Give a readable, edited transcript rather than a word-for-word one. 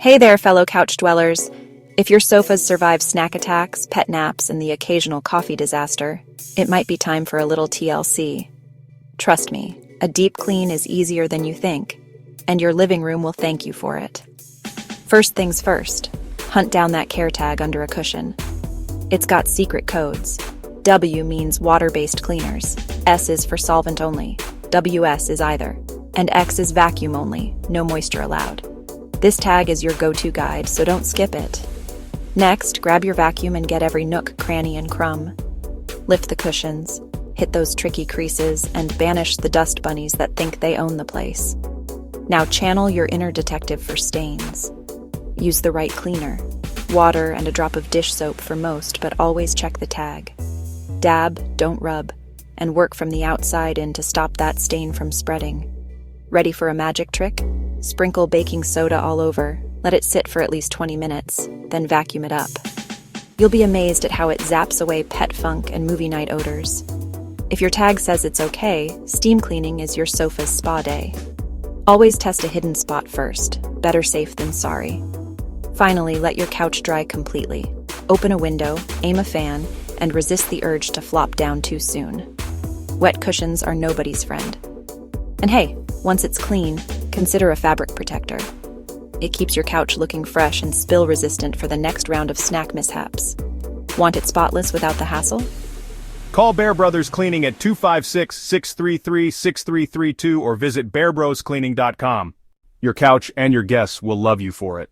Hey there, fellow couch dwellers. If your sofas survive snack attacks, pet naps, and the occasional coffee disaster, it might be time for a little TLC. Trust me, a deep clean is easier than you think, and your living room will thank you for it. First things first, hunt down that care tag under a cushion. It's got secret codes. W means water-based cleaners, S is for solvent only, WS is either, and X is vacuum only, no moisture allowed. This tag is your go-to guide, so don't skip it. Next, grab your vacuum and get every nook, cranny, and crumb. Lift the cushions, hit those tricky creases, and banish the dust bunnies that think they own the place. Now channel your inner detective for stains. Use the right cleaner, water and a drop of dish soap for most, but always check the tag. Dab, don't rub, and work from the outside in to stop that stain from spreading. Ready for a magic trick? Sprinkle baking soda all over, let it sit for at least 20 minutes, then vacuum it up. You'll be amazed at how it zaps away pet funk and movie night odors. If your tag says it's okay, steam cleaning is your sofa's spa day. Always test a hidden spot first, better safe than sorry. Finally, let your couch dry completely. Open a window, aim a fan, and resist the urge to flop down too soon. Wet cushions are nobody's friend. And hey, once it's clean, consider a fabric protector. It keeps your couch looking fresh and spill-resistant for the next round of snack mishaps. Want it spotless without the hassle? Call Bear Brothers Cleaning at 256-633-6332 or visit bearbroscleaning.com. Your couch and your guests will love you for it.